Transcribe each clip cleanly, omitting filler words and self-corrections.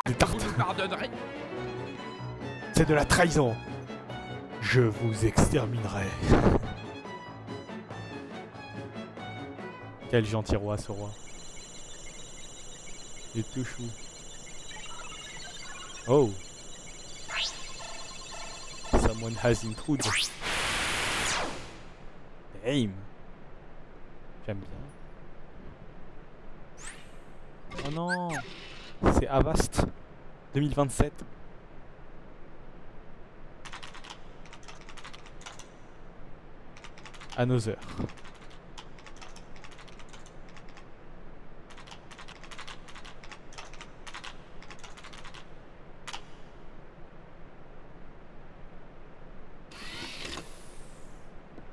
Des tartes. Vous nous pardonnerez. C'est de la trahison. Je vous exterminerai. Quel gentil roi, ce roi. Il est tout chou. Oh. Someone has intruded. Damn. J'aime bien. Oh non. C'est Avast 2027. Another.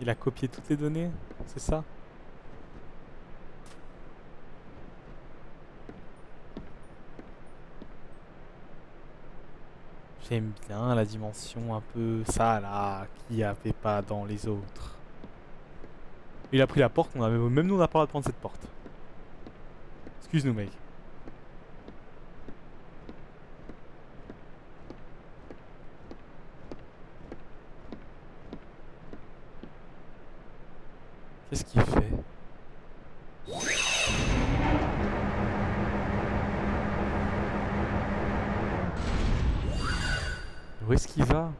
Il a copié toutes les données, c'est ça? J'aime bien la dimension un peu ça là, qu'il n'y avait pas dans les autres. Il a pris la porte, même nous on n'a pas le droit de prendre cette porte. Excuse-nous mec. Qu'est-ce qu'il fait? Où est-ce qu'il va?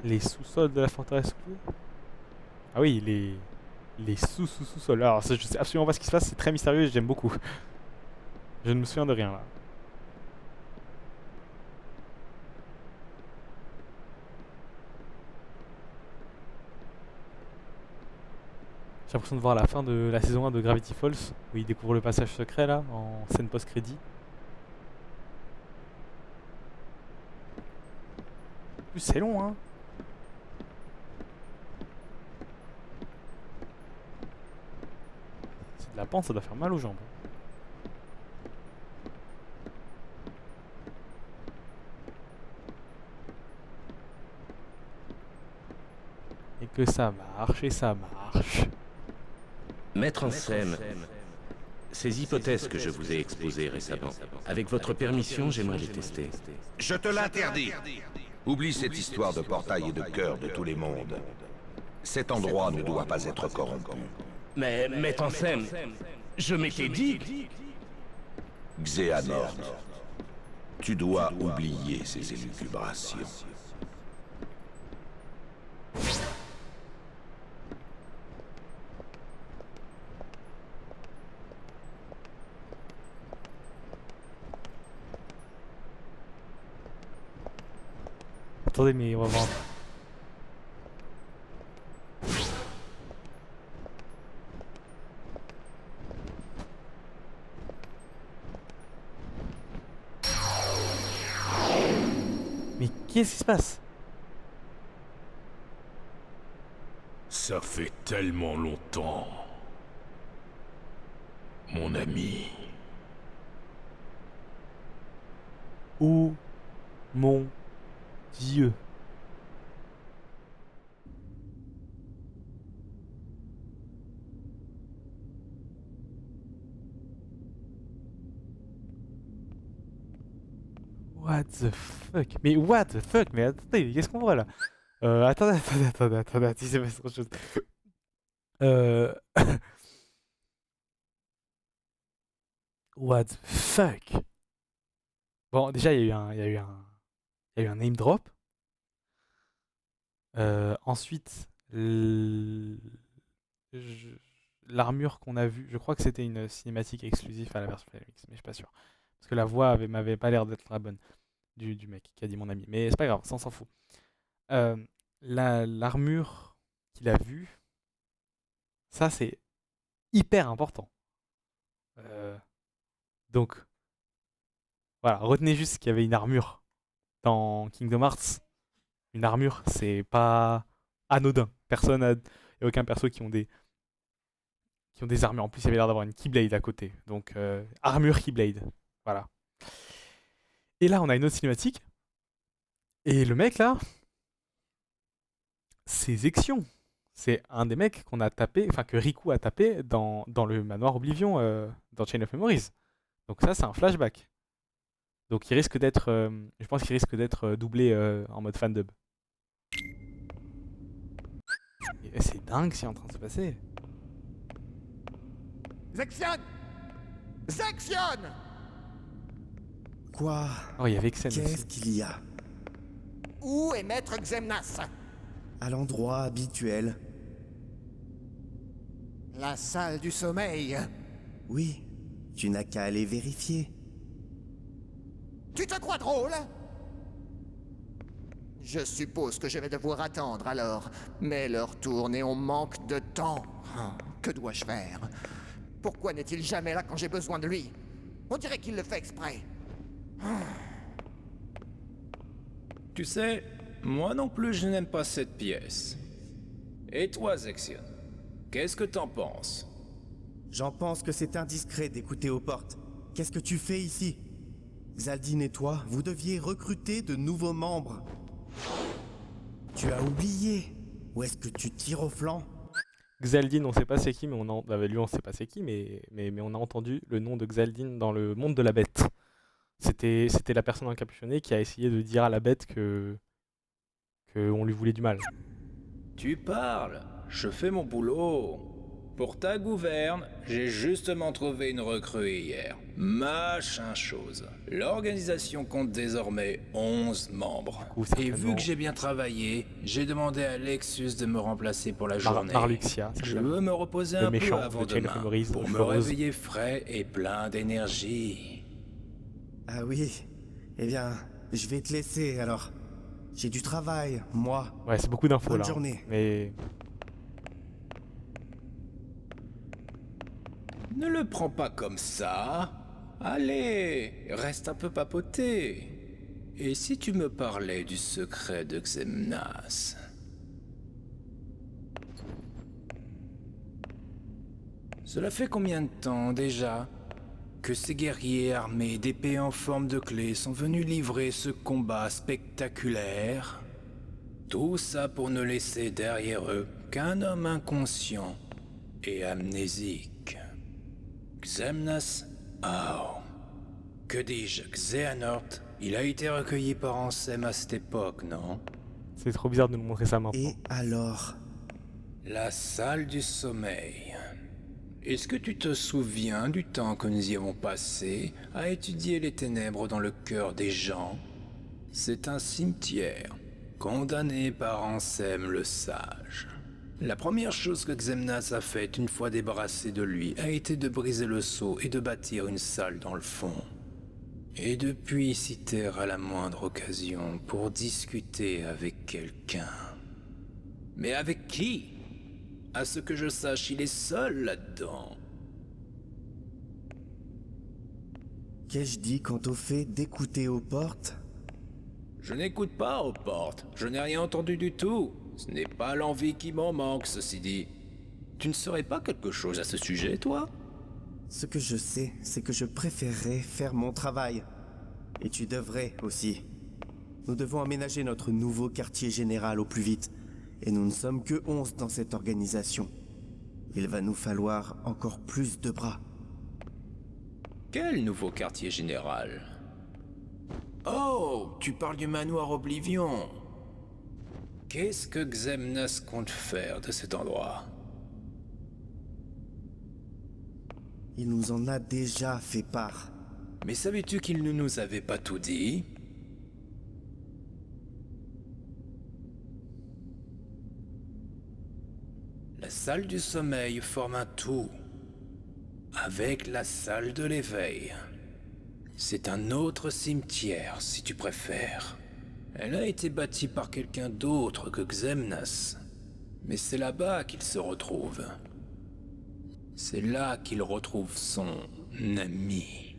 Les sous-sols de la forteresse bleue? Ah oui, les sous-sous-sous-sols. Alors ça, je sais absolument pas ce qui se passe, c'est très mystérieux et j'aime beaucoup. Je ne me souviens de rien là. J'ai l'impression de voir la fin de la saison 1 de Gravity Falls, où il découvre le passage secret là, en scène post-crédit. En plus c'est long hein. C'est de la pente, ça doit faire mal aux jambes. Et que ça marche, et ça marche. Maître Ansem, ces hypothèses que je vous ai exposées récemment, avec votre permission, j'aimerais les tester. Je te l'interdis. Oublie cette histoire de portail et de cœur de tous les mondes. Cet endroit ne doit pas être corrompu. Mais, Maître Ansem, je m'étais dit... Xéhanort, tu dois oublier ces élucubrations. Attendez, mais on va voir. Mais qu'est-ce qui se passe? Ça fait tellement longtemps, mon ami. Oh mon Dieu. What the fuck? Mais what the fuck? Mais attendez, qu'est-ce qu'on voit là? Attendez, il s'est passé autre chose. Euh... What the fuck? Bon, déjà, il y a eu un name drop. Ensuite, l'armure qu'on a vue, je crois que c'était une cinématique exclusive à la version FLMX, mais je suis pas sûr. Parce que la voix m'avait pas l'air d'être la bonne du mec qui a dit mon ami. Mais c'est pas grave, ça on s'en fout. Euh, L'armure qu'il a vue, ça c'est hyper important. Donc, voilà, retenez juste qu'il y avait une armure dans Kingdom Hearts. Une armure, c'est pas anodin. Personne a, y a aucun perso qui ont qui ont des armures. En plus, il y avait l'air d'avoir une Keyblade à côté. Donc, armure Keyblade. Voilà. Et là, on a une autre cinématique. Et le mec, là, c'est Zexion. C'est un des mecs qu'on a tapé, enfin que Riku a tapé dans le manoir Oblivion dans Chain of Memories. Donc ça, c'est un flashback. Donc il risque d'être, je pense qu'il risque d'être doublé en mode fandub. Et c'est dingue ce qui est en train de se passer. Zexion! Zexion! Quoi? Oh, il y avait Xen Qu'est-ce aussi. qu'il y a? Où est Maître Xemnas? À l'endroit habituel. La salle du sommeil. Oui, tu n'as qu'à aller vérifier. Tu te crois drôle? Je suppose que je vais devoir attendre alors. Mais l'heure tourne et on manque de temps. Que dois-je faire? Pourquoi n'est-il jamais là quand j'ai besoin de lui? On dirait qu'il le fait exprès. Tu sais, moi non plus je n'aime pas cette pièce. Et toi, Zexion, qu'est-ce que t'en penses? J'en pense que c'est indiscret d'écouter aux portes. Qu'est-ce que tu fais ici? Zaldin et toi, vous deviez recruter de nouveaux membres. Tu as oublié? Ou est-ce que tu tires au flanc? Xaldin, on sait pas c'est qui, mais lui on sait pas c'est qui, mais on a entendu le nom de Xaldin dans le monde de la bête. C'était la personne encapuchonnée qui a essayé de dire à la bête que on lui voulait du mal. Tu parles, je fais mon boulot. Pour ta gouverne, j'ai justement trouvé une recrue hier. Machin chose. L'organisation compte désormais 11 membres. coup, Et certainement- vu que j'ai bien travaillé, j'ai demandé à Lexus de me remplacer pour la journée. Marluxia, c'est Je le veux me reposer le un peu méchant avant de Chain of demain, Memories, pour me Fleureuse. réveiller frais et plein d'énergie. Ah oui? Eh bien, je vais te laisser alors. J'ai du travail, moi. Ouais, c'est beaucoup d'infos Bonne là. journée. Mais Ne le prends pas comme ça. Allez, reste un peu papoté. Et si tu me parlais du secret de Xemnas? Cela fait combien de temps déjà que ces guerriers armés d'épées en forme de clé sont venus livrer ce combat spectaculaire? Tout ça pour ne laisser derrière eux qu'un homme inconscient et amnésique. Xemnas? Oh. Que dis-je, Xehanort? Il a été recueilli par Ansem à cette époque, non? c'est trop bizarre de nous montrer ça maintenant. Et alors? La salle du sommeil. Est-ce que tu te souviens du temps que nous y avons passé à étudier les ténèbres dans le cœur des gens? C'est un cimetière, condamné par Ansem le Sage. La première chose que Xemnas a faite une fois débarrassé de lui a été de briser le sceau et de bâtir une salle dans le fond. Et depuis s'y taire à la moindre occasion pour discuter avec quelqu'un. Mais avec qui? À ce que je sache, il est seul là-dedans. Qu'ai-je dit quant au fait d'écouter aux portes? Je n'écoute pas aux portes, je n'ai rien entendu du tout. Ce n'est pas l'envie qui m'en manque, ceci dit. Tu ne saurais pas quelque chose à ce sujet, toi? Ce que je sais, c'est que je préférerais faire mon travail. Et tu devrais aussi. Nous devons aménager notre nouveau quartier général au plus vite. Et nous ne sommes que 11 dans cette organisation. Il va nous falloir encore plus de bras. Quel nouveau quartier général? Oh, tu parles du manoir Oblivion. Qu'est-ce que Xemnas compte faire de cet endroit? Il nous en a déjà fait part. Mais savais-tu qu'il ne nous avait pas tout dit? La salle du sommeil forme un tout, avec la salle de l'éveil. C'est un autre cimetière, si tu préfères. Elle a été bâtie par quelqu'un d'autre que Xemnas. Mais c'est là-bas qu'il se retrouve. C'est là qu'il retrouve son ami.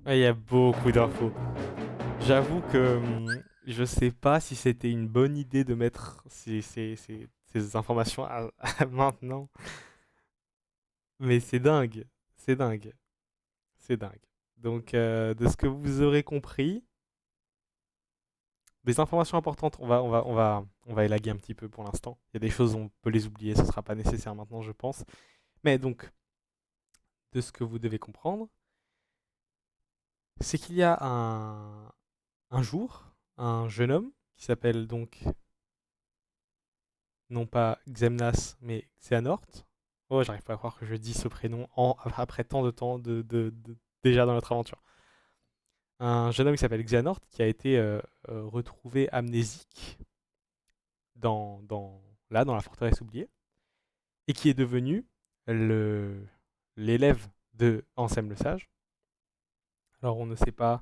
Ouais, il y a beaucoup d'infos. J'avoue que je sais pas si c'était une bonne idée de mettre ces informations à maintenant, mais c'est dingue, c'est dingue, c'est dingue. Donc, de ce que vous aurez compris, des informations importantes, on va élaguer un petit peu pour l'instant. Il y a des choses, on peut les oublier, ce sera pas nécessaire maintenant, je pense. Mais donc, de ce que vous devez comprendre, c'est qu'il y a un jour, un jeune homme qui s'appelle donc non pas Xemnas, mais Xehanort. Oh, j'arrive pas à croire que je dis ce prénom après tant de temps déjà dans notre aventure. Un jeune homme qui s'appelle Xehanort qui a été retrouvé amnésique là, dans la forteresse oubliée, et qui est devenu l'élève de Ansem le Sage. Alors on ne sait pas,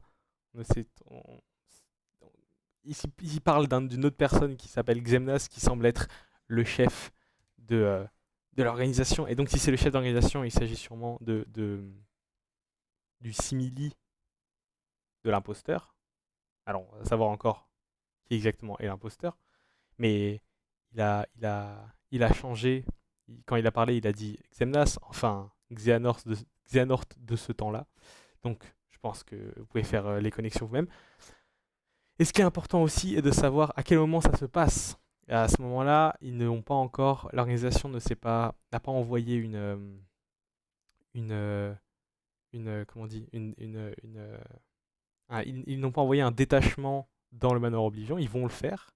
il parle d'une autre personne qui s'appelle Xemnas, qui semble être le chef de l'organisation. Et donc si c'est le chef d'organisation, il s'agit sûrement du simili de l'imposteur. Alors on va savoir encore qui exactement est l'imposteur. Mais il a changé. Quand il a parlé, il a dit Xemnas, enfin Xehanort de ce temps-là. Donc je pense que vous pouvez faire les connexions vous-même. Et ce qui est important aussi est de savoir à quel moment ça se passe. Et à ce moment-là, l'organisation n'a pas envoyé ils n'ont pas envoyé un détachement dans le manoir Oblivion. Ils vont le faire.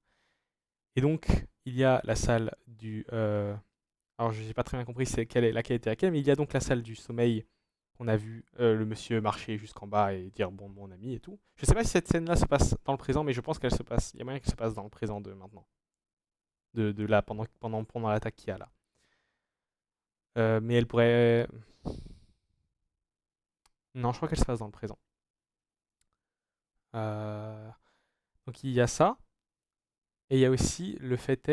Et donc, il y a la salle du... alors, je n'ai pas très bien compris laquelle était laquelle, mais il y a donc la salle du sommeil. On a vu le monsieur marcher jusqu'en bas et dire bon, mon ami et tout. Je sais pas si cette scène-là se passe dans le présent, mais je pense qu'elle se passe. Il y a moyen qu'elle se passe dans le présent de maintenant. De là, pendant l'attaque qu'il y a là. Mais elle pourrait. Non, je crois qu'elle se passe dans le présent. Donc il y a ça. Et il y a aussi le fait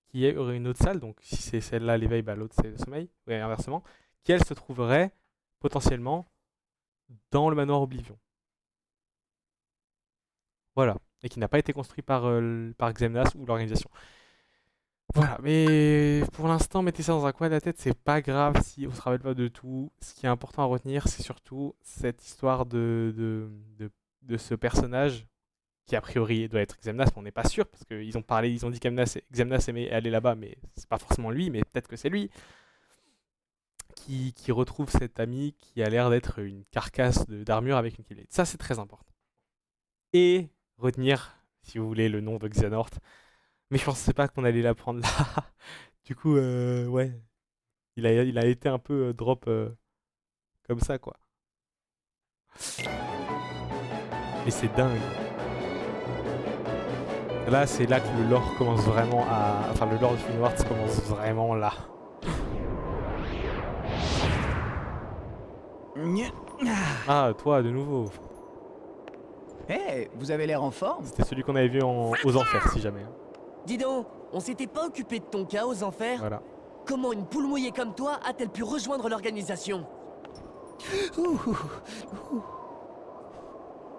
qu'il y aurait une autre salle. Donc si c'est celle-là l'éveil, bah, l'autre c'est le sommeil. Ouais, inversement. Qui elle se trouverait potentiellement dans le manoir Oblivion. Voilà. Et qui n'a pas été construit par Xemnas ou l'organisation. Voilà. Mais pour l'instant, mettez ça dans un coin de la tête, c'est pas grave si on se rappelle pas de tout. Ce qui est important à retenir, c'est surtout cette histoire de ce personnage qui a priori doit être Xemnas, mais on n'est pas sûr, parce qu'ils ont dit qu'Xemnas aimait aller là-bas, mais c'est pas forcément lui, mais peut-être que c'est lui. Qui retrouve cet ami qui a l'air d'être une carcasse d'armure avec une keyblade. Ça, c'est très important. Et retenir, si vous voulez, le nom de Xehanort. Mais je pensais pas qu'on allait l'apprendre là. Du coup, ouais. Il a été un peu drop comme ça, quoi. Et c'est dingue. Là, c'est là que le lore commence vraiment à... Enfin, le lore de Film Hearts commence vraiment là. Ah, toi, de nouveau. Hey, vous avez l'air en forme. C'était celui qu'on avait vu aux enfers, si jamais. Dis donc, on s'était pas occupé de ton cas aux enfers? Voilà. Comment une poule mouillée comme toi a-t-elle pu rejoindre l'organisation?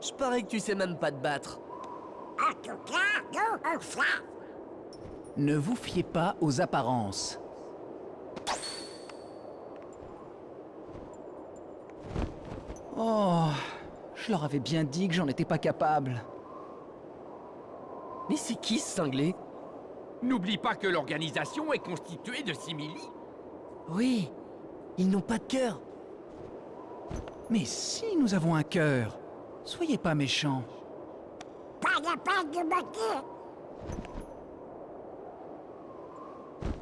Je parie que tu sais même pas te battre. En tout cas, nous, on fera. Ne vous fiez pas aux apparences. Oh, je leur avais bien dit que j'en étais pas capable. Mais c'est qui ce cinglé? N'oublie pas que l'organisation est constituée de simili. Oui, ils n'ont pas de cœur. Mais si nous avons un cœur, soyez pas méchants. Pas de peine de moquer.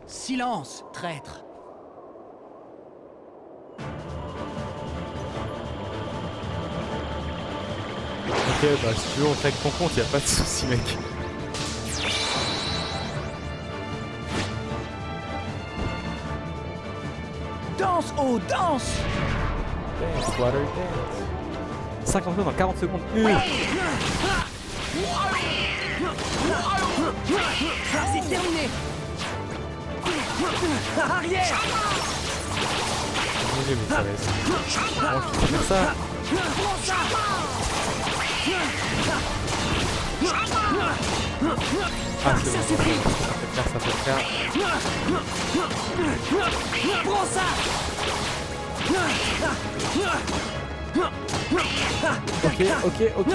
Silence, traître. Ok, bah si tu veux, on traque ton compte, y'a pas de soucis, mec. Danse, oh, danse! Dance, water, dance. 50 secondes dans 40 secondes. C'est terminé. Arrière. Mon dieu, mais ça va être... Comment je peux faire ça? Ah, c'est bon, ça peut le faire, ça peut le faire. Prends ça. Ok.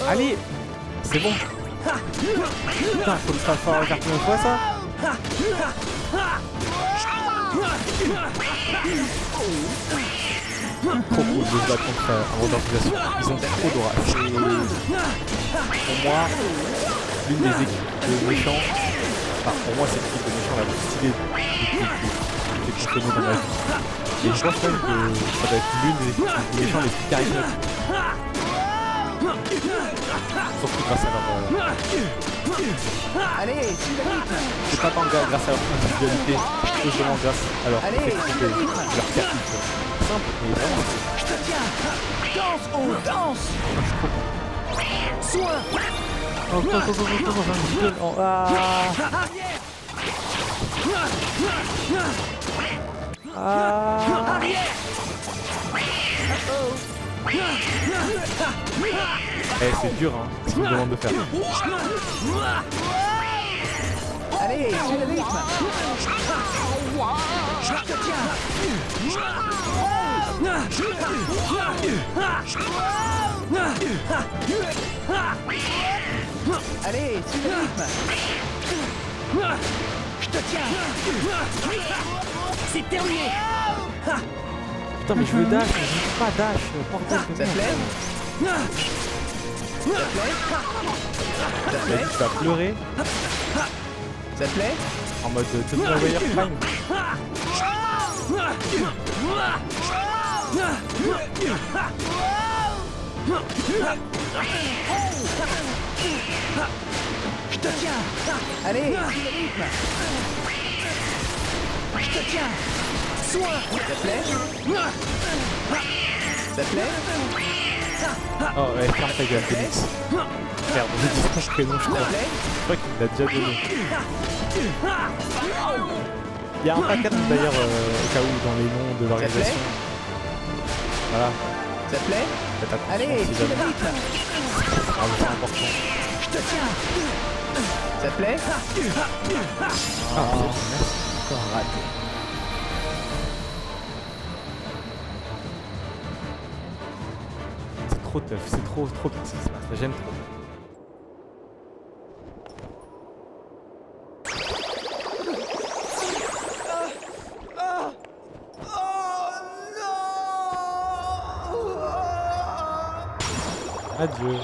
Allez, c'est bon. Putain, faut le faire combien de fois ça? Trop cool de se battre contre un organisation. Ils ont trop d'aura. Pour moi, l'une des équipes de méchants. Enfin, pour moi, c'est l'équipe de méchants la plus stylée que j'ai connue dans ma vie. Et je pense même que ça va être l'une des équipes de méchants les plus charismatiques. Surtout grâce à leur... Allez, suis le rythme. C'est pas tant grâce à leur individualité, c'est vraiment grâce à leur effectivité, leur technique. Simple, mais vraiment. Je te tiens. Danse, oh, danse. Je suis trop con. Soin. Oh, Eh, c'est dur, hein, ce qu'ils me demandent de faire. Allez, suis le rythme. Je te tiens. Allez, suis le rythme. Je te tiens. C'est terminé. Putain, mais je veux dash, je veux pas dash, bordel de Ça te plaît? merde. Ça te plaît? Ça te plaît? Tu vas pleurer Ça te plaît? en mode Tommy Maguire Prime. Je te tiens. Allez, suis le rythme. Je te tiens. Soin. Ça te plaît? Ça te plaît? Oh, ouais, ferme ta gueule, Phoenix. Merde, j'ai dit son prénom, je crois. Je crois qu'il me l'a déjà donné. Il y a un pattern d'ailleurs, au cas où, dans les noms de l'organisation. Voilà. Ça te plaît? Faites attention, Allez, si suis le jamais. rythme. Ah, c'est important. Je te tiens. Ça te plaît? Ah, merci. Encore raté. C'est trop tough, c'est trop bien ce qui se passe, j'aime trop. Adieu.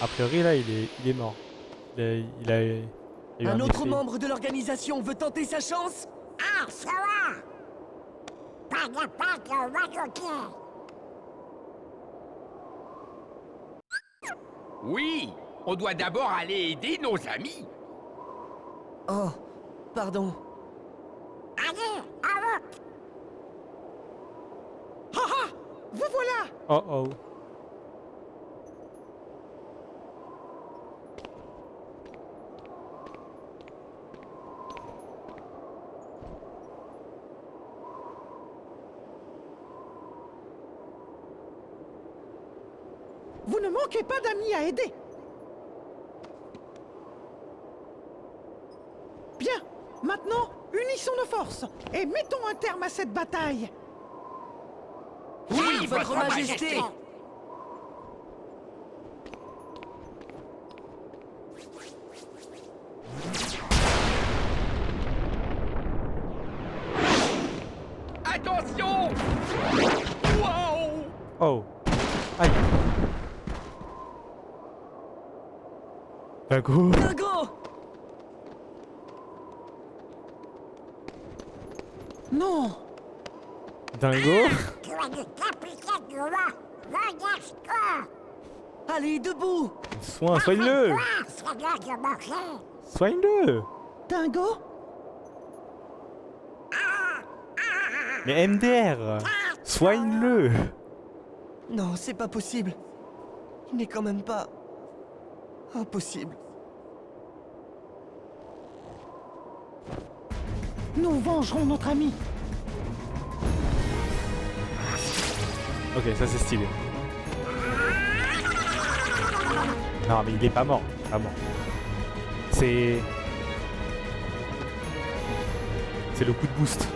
A priori là il est mort. Il a eu Un autre effet. membre de l'organisation veut tenter sa chance? Ah, ça va. Pas de Wagoki. Oui, on doit d'abord aller aider nos amis. Oh, pardon. Allez, en route. Vous voilà. Oh oh. Vous ne manquez pas d'amis à aider. Bien, maintenant, unissons nos forces et mettons un terme à cette bataille. Oui, votre majesté. Attention! Wow! Oh. Aïe. Dingo. Dingo! Non. Dingo. Tu as des capitaines de roi. Regarde-toi. Allez, debout! Soigne-le. Ça doit te marcher. Soigne-le. Dingo? Mais MDR. Soigne-le. Non, c'est pas possible. Il n'est quand même pas... impossible. Nous vengerons notre ami. Ok, ça c'est stylé. Non, mais il est pas mort. Pas mort. C'est le coup de boost.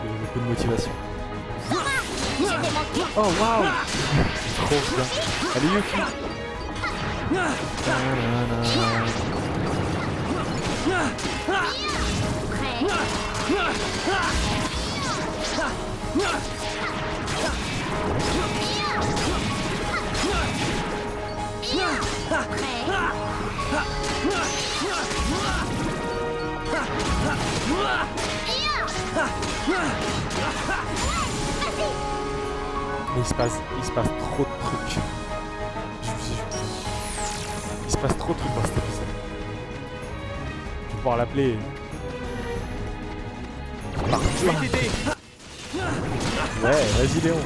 Le coup de motivation. Oh waouh! Trop bien. Allez Yuffie! Mais il se passe trop de trucs. Il se passe trop de trucs dans cet épisode. Je vais pouvoir l'appeler. Ouais, vas-y Léon.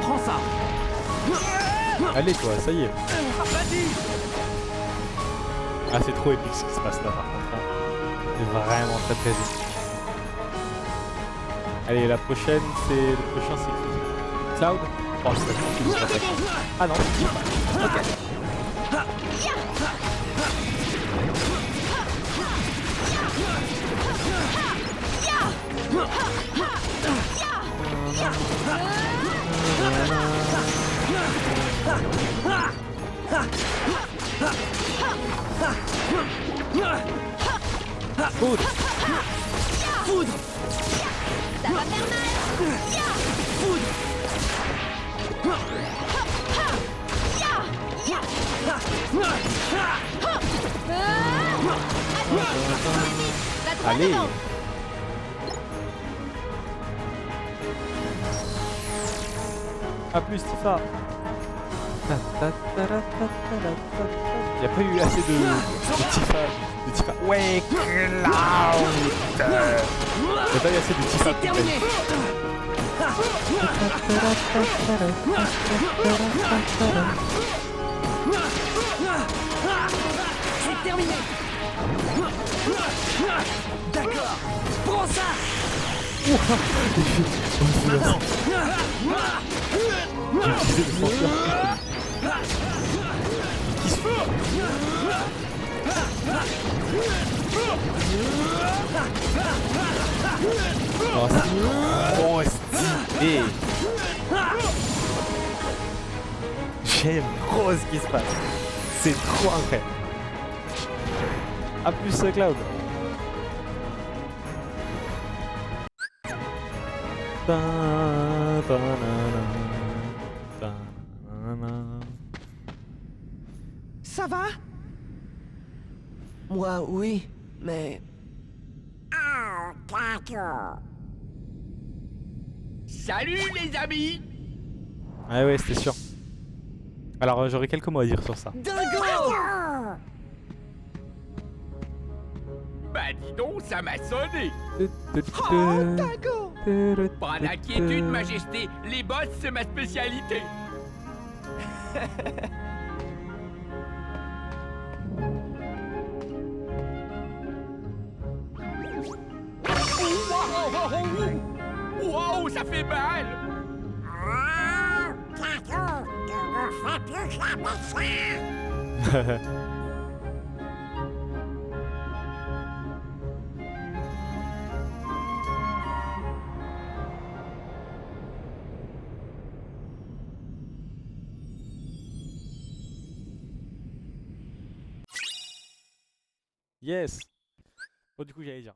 Prends ça. Allez toi, ça y est. Ah c'est trop épique ce qui se passe là par contre. C'est vraiment très très vite. Allez la prochaine c'est... Le prochain c'est qui? Cloud? Oh c'est ça. Ah non, ok. Foudre. Foudre. Ça va faire mal. Foudre. Allez. A plus Tifa. Il n'y a pas eu assez de Tifa. Ouais, Cloud. Il n'y a pas eu assez de Tifa. C'est terminé. C'est terminé. D'accord. Prends ça. Oh, stylé. J'aime trop ce qui se passe. C'est trop incroyable. A plus Cloud. Ça va? Moi, oui, mais... Oh, d'accord. Salut les amis! Ah ouais, c'était sûr. Alors j'aurais quelques mots à dire sur ça. Dingo! Bah dis donc, ça m'a sonné! Oh, Dingo! Pas d'inquiétude, Majesté, les boss, c'est ma spécialité! Wow, ça fait mal! Oh, d'accord. Ne me fais plus jamais ça. Yes. Bon du coup j'allais dire.